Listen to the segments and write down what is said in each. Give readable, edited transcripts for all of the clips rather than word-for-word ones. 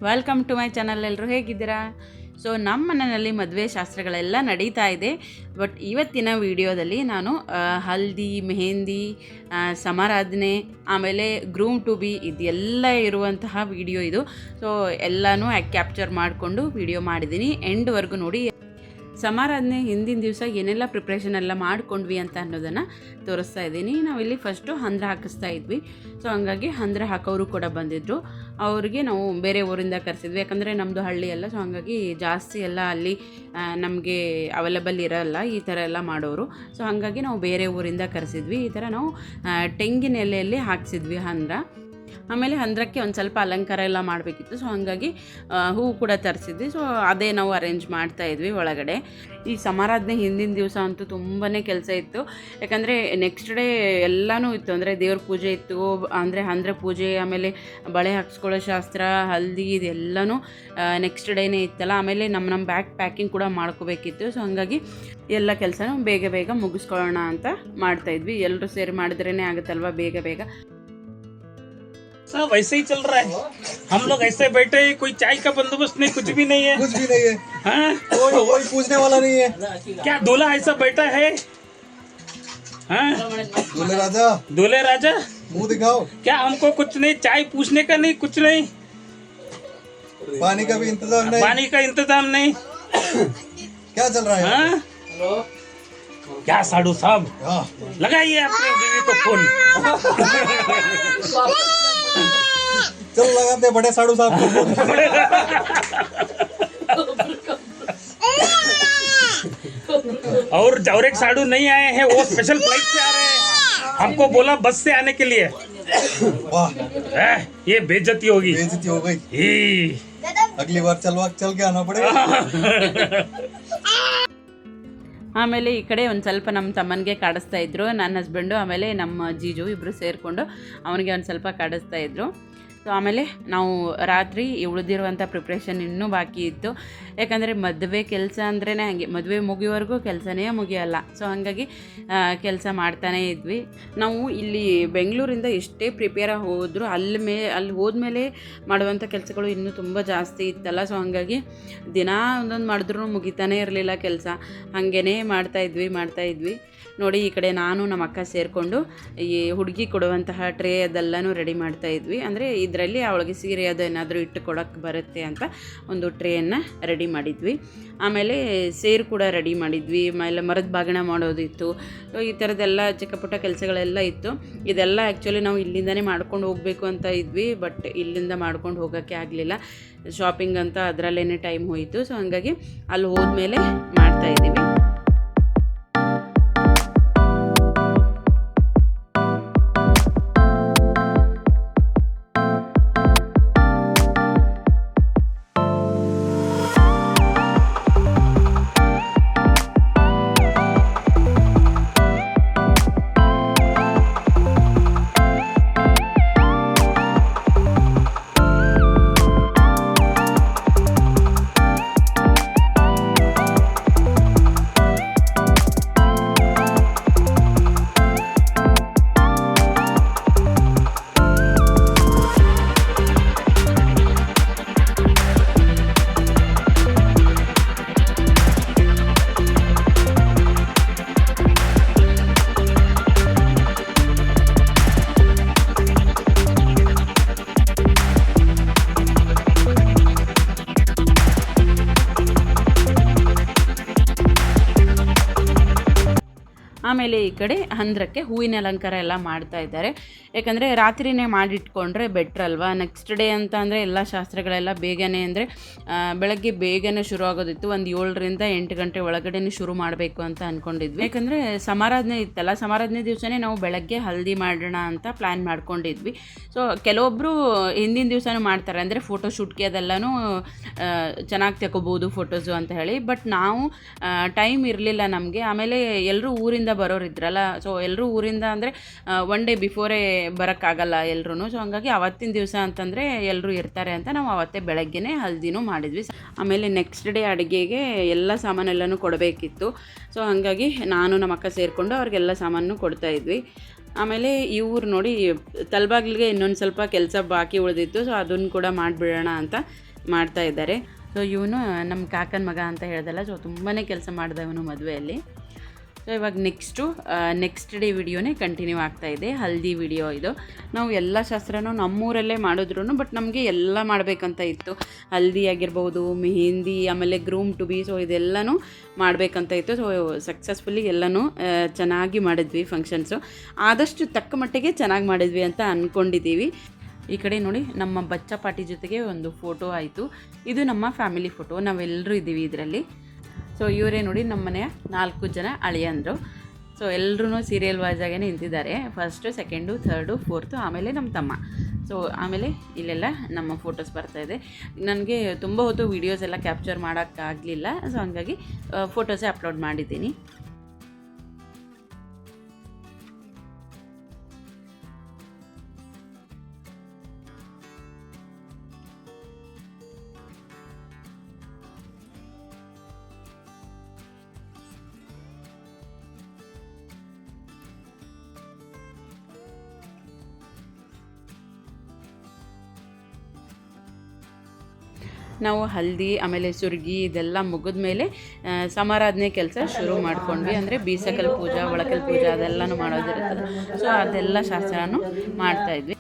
Welcome to my channel. ಎಲ್ಲರೂ ಹೇಗಿದ್ದೀರಾ? So ನಮ್ಮ ಮನೆಯಲ್ಲಿ ಮದುವೆ ಶಾಸ್ತ್ರಗಳೆಲ್ಲ ನಡೀತಾ ಇದೆ. ಬಟ್ ಇವತ್ತಿನ ವಿಡಿಯೋದಲ್ಲಿ ನಾನು ಹಲ್ದಿ, ಮೆಹಂದಿ, ಸಮಾರಾಧನೆ, ಆಮೇಲೆ ಗ್ರೂಮ್ ಟು ಬಿ ಇದೆಲ್ಲ ಇರುವಂತಹ ವಿಡಿಯೋ ಇದು. ಸೊ ಎಲ್ಲನೂ ಕ್ಯಾಪ್ಚರ್ ಮಾಡಿಕೊಂಡು ವಿಡಿಯೋ ಮಾಡಿದ್ದೀನಿ. ಎಂಡ್ವರೆಗೂ ನೋಡಿ. ಸಮಾರಾಧನೆ ಹಿಂದಿನ ದಿವಸ ಏನೆಲ್ಲ ಪ್ರಿಪ್ರೇಷನ್ ಎಲ್ಲ ಮಾಡ್ಕೊಂಡ್ವಿ ಅಂತ ಅನ್ನೋದನ್ನು ತೋರಿಸ್ತಾ ಇದ್ದೀನಿ. ನಾವಿಲ್ಲಿ ಫಸ್ಟು ಹಂದ್ರ ಹಾಕಿಸ್ತಾ ಇದ್ವಿ. ಸೊ ಹಂಗಾಗಿ ಹಂದ್ರ ಹಾಕೋರು ಕೂಡ ಬಂದಿದ್ದರು. ಅವ್ರಿಗೆ ನಾವು ಬೇರೆ ಊರಿಂದ ಕರೆಸಿದ್ವಿ, ಯಾಕಂದರೆ ನಮ್ಮದು ಹಳ್ಳಿ ಎಲ್ಲ. ಸೊ ಹಂಗಾಗಿ ಜಾಸ್ತಿ ಎಲ್ಲ ಅಲ್ಲಿ ನಮಗೆ ಅವೈಲೇಬಲ್ ಇರೋಲ್ಲ ಈ ಥರ ಎಲ್ಲ ಮಾಡೋರು. ಸೊ ಹಾಗಾಗಿ ನಾವು ಬೇರೆ ಊರಿಂದ ಕರೆಸಿದ್ವಿ. ಈ ಥರ ನಾವು ತೆಂಗಿನ ಎಲೆಯಲ್ಲಿ ಹಾಕ್ಸಿದ್ವಿ ಹಂದ್ರ. ಆಮೇಲೆ ಹಂದ್ರಕ್ಕೆ ಒಂದು ಸ್ವಲ್ಪ ಅಲಂಕಾರ ಎಲ್ಲ ಮಾಡಬೇಕಿತ್ತು. ಸೊ ಹಾಗಾಗಿ ಹೂವು ಕೂಡ ತರಿಸಿದ್ವಿ. ಸೊ ಅದೇ ನಾವು ಅರೇಂಜ್ ಮಾಡ್ತಾಯಿದ್ವಿ ಒಳಗಡೆ. ಈ ಸಮಾರಾಧನೆ ಹಿಂದಿನ ದಿವಸ ಅಂತೂ ತುಂಬಾ ಕೆಲಸ ಇತ್ತು. ಯಾಕಂದರೆ ನೆಕ್ಸ್ಟ್ ಡೇ ಎಲ್ಲನೂ ಇತ್ತು. ಅಂದರೆ ದೇವ್ರ ಪೂಜೆ ಇತ್ತು, ಅಂದರೆ ಹಂದ್ರ ಪೂಜೆ, ಆಮೇಲೆ ಬಳೆ ಹಾಕ್ಸ್ಕೊಳ್ಳೋ ಶಾಸ್ತ್ರ, ಹಲ್ದಿ, ಇದೆಲ್ಲನೂ ನೆಕ್ಸ್ಟ್ ಡೇನೇ ಇತ್ತಲ್ಲ. ಆಮೇಲೆ ನಮ್ಮ ಬ್ಯಾಗ್ ಪ್ಯಾಕಿಂಗ್ ಕೂಡ ಮಾಡ್ಕೋಬೇಕಿತ್ತು. ಸೊ ಹಾಗಾಗಿ ಎಲ್ಲ ಕೆಲಸನೂ ಬೇಗ ಬೇಗ ಮುಗಿಸ್ಕೊಳ್ಳೋಣ ಅಂತ ಮಾಡ್ತಾಯಿದ್ವಿ. ಎಲ್ಲರೂ ಸೇರಿ ಮಾಡಿದ್ರೇ ಆಗುತ್ತಲ್ವ ಬೇಗ ಬೇಗ. सब ऐसे ही चल रहा है. हम लोग ऐसे बैठे हैं, कोई चाय का बंदोबस्त नहीं, कुछ भी नहीं है. कुछ भी नहीं है. हाँ? कोई पूछने वाला नहीं है. क्या दूल्हा ऐसा बैठा है? हाँ? दूल्हे राजा मुंह दिखाओ. क्या हमको कुछ नहीं, चाय पूछने का नहीं, कुछ नहीं, पानी का भी इंतजाम नहीं. पानी का इंतजाम नहीं. क्या चल रहा है? हाँ? क्या साधु साहब, हाँ. लगाइए अपनी बीवी को फोन. चलो लगाते बड़े साधु साहब को. और एक साधु नहीं आए हैं, वो स्पेशल फ्लाइट से आ रहे हैं. हमको बोला बस से आने के लिए. वाह, ये बेइज्जती होगी. बेइज्जती हो गई. अगली बार चल के आना पड़ेगा. ಆಮೇಲೆ ಈ ಕಡೆ ಒಂದು ಸ್ವಲ್ಪ ನಮ್ಮ ತಮ್ಮನಿಗೆ ಕಾಡಿಸ್ತಾ ಇದ್ರು, ನನ್ನ ಹಸ್ಬೆಂಡು ಆಮೇಲೆ ನಮ್ಮ ಜೀಜು ಇಬ್ಬರು ಸೇರಿಕೊಂಡು ಅವನಿಗೆ ಒಂದು ಸ್ವಲ್ಪ ಕಾಡಿಸ್ತಾ ಇದ್ರು. ಸೊ ಆಮೇಲೆ ನಾವು ರಾತ್ರಿ ಉಳಿದಿರುವಂಥ ಪ್ರಿಪ್ರೇಷನ್ ಇನ್ನೂ ಬಾಕಿ ಇತ್ತು. ಯಾಕಂದರೆ ಮದುವೆ ಕೆಲಸ ಅಂದ್ರೇ ಹಾಗೆ, ಮದುವೆ ಮುಗಿಯೋವರೆಗೂ ಕೆಲಸನೇ ಮುಗಿಯೋಲ್ಲ. ಸೊ ಹಾಗಾಗಿ ಕೆಲಸ ಮಾಡ್ತಾನೇ ಇದ್ವಿ. ನಾವು ಇಲ್ಲಿ ಬೆಂಗಳೂರಿಂದ ಎಷ್ಟೇ ಪ್ರಿಪೇರ್ ಹೋದರೂ ಅಲ್ಲಿ ಹೋದ್ಮೇಲೆ ಮಾಡುವಂಥ ಕೆಲಸಗಳು ಇನ್ನೂ ತುಂಬ ಜಾಸ್ತಿ ಇತ್ತಲ್ಲ. ಸೊ ಹಾಗಾಗಿ ದಿನ ಒಂದೊಂದು ಮಾಡಿದ್ರೂ ಮುಗಿತಾನೇ ಇರಲಿಲ್ಲ ಕೆಲಸ. ಹಾಗೇ ಮಾಡ್ತಾಯಿದ್ವಿ. ನೋಡಿ, ಈ ಕಡೆ ನಾನು ನಮ್ಮ ಅಕ್ಕ ಸೇರಿಕೊಂಡು ಈ ಹುಡುಗಿ ಕೊಡುವಂತಹ ಟ್ರೇ ಅದೆಲ್ಲನೂ ರೆಡಿ ಮಾಡ್ತಾಯಿದ್ವಿ. ಅಂದರೆ ಇದರಲ್ಲಿ ಅವಳಿಗೆ ಸೀರೆ ಅದು ಏನಾದರೂ ಇಟ್ಟು ಕೊಡೋಕ್ಕೆ ಬರುತ್ತೆ ಅಂತ ಒಂದು ಟ್ರೇಯನ್ನು ರೆಡಿ ಮಾಡಿದ್ವಿ. ಆಮೇಲೆ ಸೇರು ಕೂಡ ರೆಡಿ ಮಾಡಿದ್ವಿ. ಆಮೇಲೆ ಮರದ ಬಾಗಿಣ ಮಾಡೋದಿತ್ತು. ಸೊ ಈ ಥರದ್ದೆಲ್ಲ ಚಿಕ್ಕ ಪುಟ್ಟ ಕೆಲಸಗಳೆಲ್ಲ ಇತ್ತು. ಇದೆಲ್ಲ ಆ್ಯಕ್ಚುಲಿ ನಾವು ಇಲ್ಲಿಂದನೇ ಮಾಡ್ಕೊಂಡು ಹೋಗಬೇಕು ಅಂತ ಇದ್ವಿ. ಬಟ್ ಇಲ್ಲಿಂದ ಮಾಡ್ಕೊಂಡು ಹೋಗೋಕ್ಕೆ ಆಗಲಿಲ್ಲ. ಶಾಪಿಂಗ್ ಅಂತ ಅದರಲ್ಲೇ ಟೈಮ್ ಹೋಯಿತು. ಸೊ ಹಾಗಾಗಿ ಅಲ್ಲಿ ಹೋದ್ಮೇಲೆ ಮಾಡ್ತಾಯಿದ್ದೀವಿ. ಆಮೇಲೆ ಈ ಕಡೆ ಹಂದ್ರಕ್ಕೆ ಹೂವಿನ ಅಲಂಕಾರ ಎಲ್ಲ ಮಾಡ್ತಾ ಇದ್ದಾರೆ. ಯಾಕಂದರೆ ರಾತ್ರಿನೇ ಮಾಡಿಟ್ಕೊಂಡ್ರೆ ಬೆಟ್ರ್ ಅಲ್ವಾ. ನೆಕ್ಸ್ಟ್ ಡೇ ಅಂತ ಅಂದರೆ ಎಲ್ಲ ಶಾಸ್ತ್ರಗಳೆಲ್ಲ ಬೇಗನೆ, ಅಂದರೆ ಬೆಳಗ್ಗೆ ಬೇಗನೆ ಶುರು ಆಗೋದಿತ್ತು. ಒಂದು 7ರಿಂದ 8 ಗಂಟೆ ಒಳಗಡೆ ಶುರು ಮಾಡಬೇಕು ಅಂತ ಅಂದ್ಕೊಂಡಿದ್ವಿ. ಯಾಕಂದರೆ ಸಮಾರಾಧನೆ ಇತ್ತಲ್ಲ, ಸಮಾರಾಧನೆ ದಿವಸನೇ ನಾವು ಬೆಳಗ್ಗೆ ಹಲ್ದಿ ಮಾಡೋಣ ಅಂತ ಪ್ಲ್ಯಾನ್ ಮಾಡ್ಕೊಂಡಿದ್ವಿ. ಸೊ ಕೆಲವೊಬ್ಬರು ಹಿಂದಿನ ದಿವಸನೂ ಮಾಡ್ತಾರೆ, ಅಂದರೆ ಫೋಟೋ ಶೂಟ್ಗೆ ಅದೆಲ್ಲನೂ ಚೆನ್ನಾಗಿ ತಗೋಬೋದು ಫೋಟೋಸು ಅಂತ ಹೇಳಿ. ಬಟ್ ನಾವು ಟೈಮ್ ಇರಲಿಲ್ಲ ನಮಗೆ. ಆಮೇಲೆ ಎಲ್ಲರೂ ಊರಿಂದ ಬರೋರು ಇದ್ರಲ್ಲ. ಸೊ ಎಲ್ಲರೂ ಊರಿಂದ ಅಂದರೆ ಒನ್ ಡೇ ಬಿಫೋರೇ ಬರೋಕ್ಕಾಗಲ್ಲ ಎಲ್ಲರೂ. ಸೊ ಹಾಗಾಗಿ ಅವತ್ತಿನ ದಿವಸ ಅಂತಂದರೆ ಎಲ್ಲರೂ ಇರ್ತಾರೆ ಅಂತ ನಾವು ಅವತ್ತೇ ಬೆಳಗ್ಗೆನೇ ಹಲ್ದಿನೂ ಮಾಡಿದ್ವಿ. ಆಮೇಲೆ ನೆಕ್ಸ್ಟ್ ಡೇ ಅಡುಗೆಗೆ ಎಲ್ಲ ಸಾಮಾನೆಲ್ಲನೂ ಕೊಡಬೇಕಿತ್ತು. ಸೊ ಹಾಗಾಗಿ ನಾನು ನಮ್ಮ ಅಕ್ಕ ಸೇರಿಕೊಂಡು ಅವ್ರಿಗೆಲ್ಲ ಸಾಮಾನು ಕೊಡ್ತಾಯಿದ್ವಿ. ಆಮೇಲೆ ಇವ್ರು ನೋಡಿ ತಲೆಬಾಗಿಲಿಗೆ ಇನ್ನೊಂದು ಸ್ವಲ್ಪ ಕೆಲಸ ಬಾಕಿ ಉಳಿದಿತ್ತು. ಸೊ ಅದನ್ನು ಕೂಡ ಮಾಡಿಬಿಡೋಣ ಅಂತ ಮಾಡ್ತಾ ಇದ್ದಾರೆ. ಸೊ ಇವನು ನಮ್ಮ ಕಾಕನ ಮಗ ಅಂತ ಹೇಳ್ದಲ್ಲ, ಸೊ ತುಂಬಾ ಕೆಲಸ ಮಾಡ್ದ ಇವನು ಮದುವೆಯಲ್ಲಿ. ಸೊ ಇವಾಗ ನೆಕ್ಸ್ಟ್ ಡೇ ವಿಡಿಯೋನೇ ಕಂಟಿನ್ಯೂ ಆಗ್ತಾಯಿದೆ. ಹಲ್ದಿ ವಿಡಿಯೋ ಇದು. ನಾವು ಎಲ್ಲ ಶಾಸ್ತ್ರನೂ ನಮ್ಮೂರಲ್ಲೇ ಮಾಡಿದ್ರು, ಬಟ್ ನಮಗೆ ಎಲ್ಲ ಮಾಡಬೇಕಂತ ಇತ್ತು. ಹಲ್ದಿ ಆಗಿರ್ಬೋದು, ಮೆಹಂದಿ, ಆಮೇಲೆ ಗ್ರೂಮ್ ಟು ಬಿ, ಸೊ ಇದೆಲ್ಲನೂ ಮಾಡಬೇಕಂತ ಇತ್ತು. ಸೊ ಸಕ್ಸಸ್ಫುಲಿ ಎಲ್ಲನೂ ಚೆನ್ನಾಗಿ ಮಾಡಿದ್ವಿ ಫಂಕ್ಷನ್ಸು. ಆದಷ್ಟು ತಕ್ಕ ಮಟ್ಟಿಗೆ ಚೆನ್ನಾಗಿ ಮಾಡಿದ್ವಿ ಅಂತ ಅಂದ್ಕೊಂಡಿದ್ದೀವಿ. ಈ ಕಡೆ ನೋಡಿ ನಮ್ಮ ಬಚ್ಚ ಪಾಟಿ ಜೊತೆಗೆ ಒಂದು ಫೋಟೋ ಆಯಿತು. ಇದು ನಮ್ಮ ಫ್ಯಾಮಿಲಿ ಫೋಟೋ, ನಾವೆಲ್ಲರೂ ಇದ್ದೀವಿ ಇದರಲ್ಲಿ. ಸೊ ಇವರೇ ನೋಡಿ ನಮ್ಮ ಮನೆಯ 4 ಜನ ಅಳಿಯಂದರು. ಸೊ ಎಲ್ಲರೂ ಸೀರಿಯಲ್ ವಾಯ್ಸಾಗೇ ನಿಂತಿದ್ದಾರೆ. ಫಸ್ಟು, ಸೆಕೆಂಡು, ಥರ್ಡು, ಫೋರ್ತು, ಆಮೇಲೆ ನಮ್ಮ ತಮ್ಮ. ಸೊ ಆಮೇಲೆ ಇಲ್ಲೆಲ್ಲ ನಮ್ಮ ಫೋಟೋಸ್ ಬರ್ತಾಯಿದೆ. ನನಗೆ ತುಂಬ ಹೊತ್ತು ವೀಡಿಯೋಸ್ ಎಲ್ಲ ಕ್ಯಾಪ್ಚರ್ ಮಾಡೋಕ್ಕಾಗಲಿಲ್ಲ. ಸೊ ಹಾಗಾಗಿ ಫೋಟೋಸೇ ಅಪ್ಲೋಡ್ ಮಾಡಿದ್ದೀನಿ. ನಾವು ಹಲ್ದಿ ಆಮೇಲೆ ಸುರ್ಗಿ ಇದೆಲ್ಲ ಮುಗಿದ ಮೇಲೆ ಸಮಾರಾಧನೆ ಕೆಲಸ ಶುರು ಮಾಡ್ಕೊಂಡ್ವಿ. ಅಂದರೆ ಬೀಸಕಲ್ ಪೂಜಾ, ಒಳಕಲ್ ಪೂಜಾ ಅದೆಲ್ಲನೂ ಮಾಡೋದಿರ್ತದೆ. ಸೊ ಅದೆಲ್ಲ ಶಾಸ್ತ್ರನೂ ಮಾಡ್ತಾಯಿದ್ವಿ.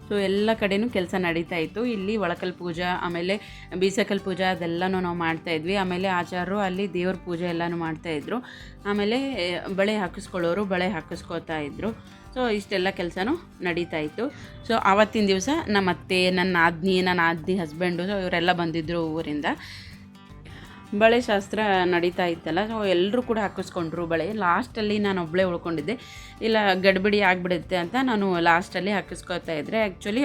ಸೊ ಎಲ್ಲ ಕಡೆಯೂ ಕೆಲಸ ನಡೀತಾ ಇತ್ತು. ಇಲ್ಲಿ ಒಳಕಲ್ ಪೂಜಾ, ಆಮೇಲೆ ಬೀಸಕಲ್ ಪೂಜಾ ಅದೆಲ್ಲನೂ ನಾವು ಮಾಡ್ತಾಯಿದ್ವಿ. ಆಮೇಲೆ ಆಚಾರರು ಅಲ್ಲಿ ದೇವ್ರ ಪೂಜೆ ಎಲ್ಲನೂ ಮಾಡ್ತಾಯಿದ್ರು. ಆಮೇಲೆ ಬಳೆ ಹಾಕಿಸ್ಕೊಳ್ಳೋರು ಬಳೆ ಹಾಕಿಸ್ಕೋತಾ ಇದ್ದರು. ಸೊ ಇಷ್ಟೆಲ್ಲ ಕೆಲಸನೂ ನಡೀತಾ ಇತ್ತು. ಸೊ ಆವತ್ತಿನ ದಿವಸ ನಮ್ಮ ಅತ್ತೆ, ನನ್ನ ಆದ್ನಿ ಹಸ್ಬೆಂಡು, ಸೊ ಇವರೆಲ್ಲ ಬಂದಿದ್ದರು ಊರಿಂದ. ಬಳೆ ಶಾಸ್ತ್ರ ನಡೀತಾ ಇತ್ತಲ್ಲ, ಸೊ ಎಲ್ಲರೂ ಕೂಡ ಹಾಕಿಸ್ಕೊಂಡ್ರು ಬಳೆ. ಲಾಸ್ಟಲ್ಲಿ ನಾನು ಒಬ್ಬಳೇ ಉಳ್ಕೊಂಡಿದ್ದೆ. ಇಲ್ಲ ಗಡ್ಬಿಡಿ ಆಗಿಬಿಡುತ್ತೆ ಅಂತ ನಾನು ಲಾಸ್ಟಲ್ಲಿ ಹಾಕಿಸ್ಕೊತಾ ಇದ್ದೆ. ಆ್ಯಕ್ಚುಲಿ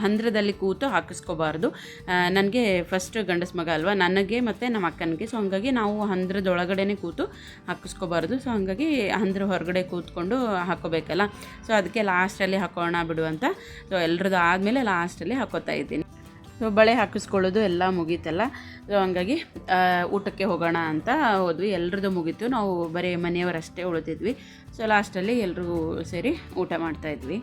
ಹಂದ್ರದಲ್ಲಿ ಕೂತು ಹಾಕಿಸ್ಕೋಬಾರ್ದು. ನನಗೆ ಫಸ್ಟ್ ಗಂಡಸ ಮಗ ಅಲ್ವಾ, ನನಗೆ ಮತ್ತು ನಮ್ಮ ಅಕ್ಕನಿಗೆ. ಸೊ ಹಾಗಾಗಿ ನಾವು ಹಂದ್ರದೊಳಗಡೆ ಕೂತು ಹಾಕಿಸ್ಕೋಬಾರ್ದು. ಸೊ ಹಾಗಾಗಿ ಹಂದ್ರ ಹೊರಗಡೆ ಕೂತ್ಕೊಂಡು ಹಾಕೋಬೇಕಲ್ಲ. ಸೊ ಅದಕ್ಕೆ ಲಾಸ್ಟಲ್ಲಿ ಹಾಕೋಣ ಬಿಡು ಅಂತ ಸೊ ಎಲ್ಲರದ್ದು ಆದಮೇಲೆ ಲಾಸ್ಟಲ್ಲಿ ಹಾಕೋತಾ ಇದ್ದೀನಿ. ಸೊ ಬಳೆ ಹಾಕಿಸ್ಕೊಳ್ಳೋದು ಎಲ್ಲ ಮುಗೀತಲ್ಲ. ಸೊ ಹಂಗಾಗಿ ಊಟಕ್ಕೆ ಹೋಗೋಣ ಅಂತ ಹೋದ್ವಿ. ಎಲ್ಲರದ್ದು ಮುಗೀತು, ನಾವು ಬರೀ ಮನೆಯವರಷ್ಟೇ ಉಳಿದಿದ್ವಿ. ಸೊ ಲಾಸ್ಟಲ್ಲಿ ಎಲ್ಲರೂ ಸೇರಿ ಊಟ ಮಾಡ್ತಾಯಿದ್ವಿ.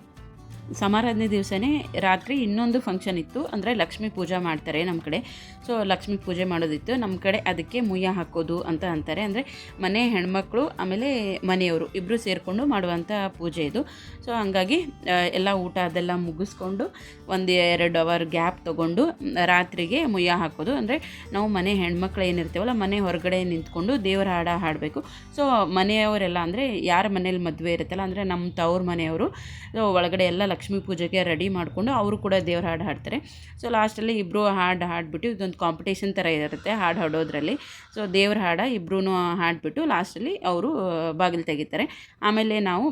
ಸಮಾರಾಧನೆ ದಿವಸನೇ ರಾತ್ರಿ ಇನ್ನೊಂದು ಫಂಕ್ಷನ್ ಇತ್ತು. ಅಂದರೆ ಲಕ್ಷ್ಮೀ ಪೂಜೆ ಮಾಡ್ತಾರೆ ನಮ್ಮ ಕಡೆ. ಸೊ ಲಕ್ಷ್ಮೀ ಪೂಜೆ ಮಾಡೋದಿತ್ತು ನಮ್ಮ ಕಡೆ. ಅದಕ್ಕೆ ಮುಯ್ಯ ಹಾಕೋದು ಅಂತ ಅಂತಾರೆ. ಅಂದರೆ ಮನೆ ಹೆಣ್ಮಕ್ಳು ಆಮೇಲೆ ಮನೆಯವರು ಇಬ್ಬರು ಸೇರಿಕೊಂಡು ಮಾಡುವಂಥ ಪೂಜೆ ಇದು. ಸೊ ಹಂಗಾಗಿ ಎಲ್ಲ ಊಟ ಅದೆಲ್ಲ ಮುಗಿಸ್ಕೊಂಡು 1-2 ಅವರ್ ಗ್ಯಾಪ್ ತೊಗೊಂಡು ರಾತ್ರಿಗೆ ಮುಯ್ಯ ಹಾಕೋದು. ಅಂದರೆ ನಾವು ಮನೆ ಹೆಣ್ಮಕ್ಳು ಏನಿರ್ತೀವಲ್ಲ, ಮನೆ ಹೊರಗಡೆ ನಿಂತ್ಕೊಂಡು ದೇವರ ಹಾಡ ಹಾಡಬೇಕು. ಸೊ ಮನೆಯವರೆಲ್ಲ ಅಂದರೆ ಯಾರ ಮನೇಲಿ ಮದುವೆ ಇರುತ್ತಲ್ಲ, ಅಂದರೆ ನಮ್ಮ ತವ್ರ ಮನೆಯವರು ಸೊ ಒಳಗಡೆ ಎಲ್ಲ ಲಕ್ಷ್ಮೀ ಪೂಜೆಗೆ ರೆಡಿ ಮಾಡಿಕೊಂಡು ಅವರು ಕೂಡ ದೇವ್ರ ಹಾಡು ಹಾಡ್ತಾರೆ. ಸೊ ಲಾಸ್ಟಲ್ಲಿ ಇಬ್ಬರು ಹಾಡ್ಬಿಟ್ಟು ಇದೊಂದು ಕಾಂಪಿಟೇಷನ್ ಥರ ಇರುತ್ತೆ ಹಾಡು ಹಾಡೋದ್ರಲ್ಲಿ. ಸೊ ದೇವ್ರ ಹಾಡ ಇಬ್ಬರೂ ಹಾಡ್ಬಿಟ್ಟು ಲಾಸ್ಟಲ್ಲಿ ಅವರು ಬಾಗಿಲು ತೆಗಿತಾರೆ. ಆಮೇಲೆ ನಾವು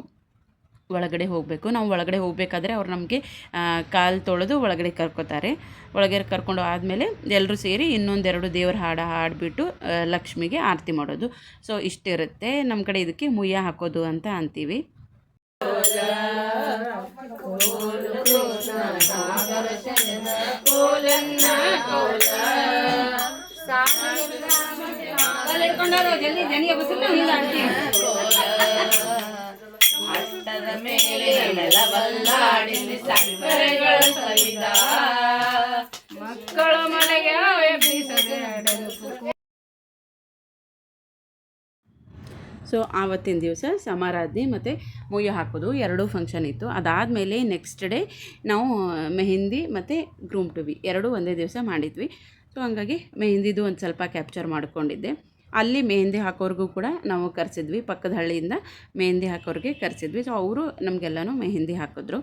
ಒಳಗಡೆ ಹೋಗಬೇಕು. ನಾವು ಒಳಗಡೆ ಹೋಗಬೇಕಾದ್ರೆ ಅವ್ರು ನಮಗೆ ಕಾಲು ತೊಳೆದು ಒಳಗಡೆ ಕರ್ಕೋತಾರೆ. ಒಳಗಡೆ ಕರ್ಕೊಂಡು ಆದಮೇಲೆ ಎಲ್ಲರೂ ಸೇರಿ ಇನ್ನೊಂದೆರಡು ದೇವ್ರ ಹಾಡಿಬಿಟ್ಟು ಲಕ್ಷ್ಮಿಗೆ ಆರತಿ ಮಾಡೋದು. ಸೊ ಇಷ್ಟಿರುತ್ತೆ ನಮ್ಮ ಕಡೆ. ಇದಕ್ಕೆ ಮುಯ್ಯ ಹಾಕೋದು ಅಂತ ಅಂತೀವಿ. ಮಕ್ಕಳ ಮನೆಗೆ ಸೊ ಆವತ್ತಿನ ದಿವಸ ಸಮಾರಾಧನೆ ಮತ್ತು ಮುಯ್ಯ ಹಾಕೋದು ಎರಡೂ ಫಂಕ್ಷನ್ ಇತ್ತು. ಅದಾದಮೇಲೆ ನೆಕ್ಸ್ಟ್ ಡೇ ನಾವು ಮೆಹಂದಿ ಮತ್ತು ಗ್ರೂಮ್ ಟು ಬಿ ಎರಡೂ ಒಂದೇ ದಿವಸ ಮಾಡಿದ್ವಿ. ಸೊ ಹಂಗಾಗಿ ಮೆಹಂದಿದು ಒಂದು ಸ್ವಲ್ಪ ಕ್ಯಾಪ್ಚರ್ ಮಾಡ್ಕೊಂಡಿದ್ದೆ. ಅಲ್ಲಿ ಮೆಹಂದಿ ಹಾಕೋರಿಗೂ ಕೂಡ ನಾವು ಕರೆಸಿದ್ವಿ. ಪಕ್ಕದ ಹಳ್ಳಿಯಿಂದ ಮೆಹಂದಿ ಹಾಕೋರಿಗೆ ಕರೆಸಿದ್ವಿ. ಸೊ ಅವರು ನಮಗೆಲ್ಲನೂ ಮೆಹಂದಿ ಹಾಕಿದ್ರು.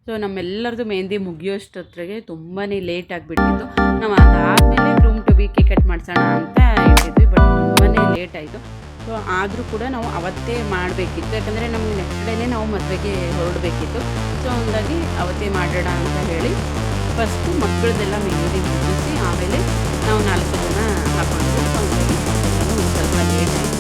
ಸೊ ನಮ್ಮೆಲ್ಲರದು ಮೆಹಂದಿ ಮುಗಿಯೋಷ್ಟೊತ್ತಿಗೆ ತುಂಬಾ ಲೇಟ್ ಆಗಿಬಿಟ್ಟಿತ್ತು. ನಾವು ಅದಾದಮೇಲೆ groom to be cake cut ಮಾಡಿಸೋಣ ಅಂತ ಇಟ್ಟಿದ್ವಿ. ಬಟ್ ತುಂಬಾ ಲೇಟ್ ಆಯಿತು. ಸೊ ಆದರೂ ಕೂಡ ನಾವು ಅವತ್ತೇ ಮಾಡಬೇಕಿತ್ತು. ಯಾಕಂದರೆ ನಮಗೆ ನೆಕ್ಸ್ಟ್ ಡೇನೇ ನಾವು ಮದುವೆಗೆ ಹೊರಡಬೇಕಿತ್ತು. ಸೊ ಹಂಗಾಗಿ ಅವತ್ತೇ ಮಾಡೋಣ ಅಂತ ಹೇಳಿ ಫಸ್ಟು ಮಕ್ಕಳದೆಲ್ಲ ಮೆಹಂದಿ ಮುಗಿಸಿ ಆಮೇಲೆ ನಾವು 4 ಜನ ಹಾಕೊಂಡ್ವಿ. ಸೊ ಹಂಗಾಗಿ ಸ್ವಲ್ಪ ಲೇಟ್ ಆಯಿತು.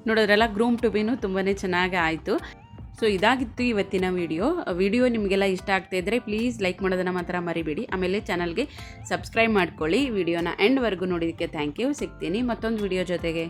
ನೋಡೋದ್ರಲ್ಲ ಗ್ರೂಮ್ ಟು ಬಿನೂ ತುಂಬಾ ಚೆನ್ನಾಗಿ ಆಯಿತು. ಸೊ ಇದಾಗಿತ್ತು ಇವತ್ತಿನ ವಿಡಿಯೋ ನಿಮಗೆಲ್ಲ ಇಷ್ಟ ಆಗ್ತಾ ಇದ್ದರೆ ಪ್ಲೀಸ್ ಲೈಕ್ ಮಾಡೋದನ್ನು ಮಾತ್ರ ಮರಿಬೇಡಿ. ಆಮೇಲೆ ಚಾನಲ್ಗೆ ಸಬ್ಸ್ಕ್ರೈಬ್ ಮಾಡ್ಕೊಳ್ಳಿ. ವಿಡಿಯೋನ ಎಂಡ್ವರೆಗೂ ನೋಡೋದಕ್ಕೆ ಥ್ಯಾಂಕ್ ಯು. ಸಿಗ್ತೀನಿ ಮತ್ತೊಂದು ವಿಡಿಯೋ ಜೊತೆಗೆ.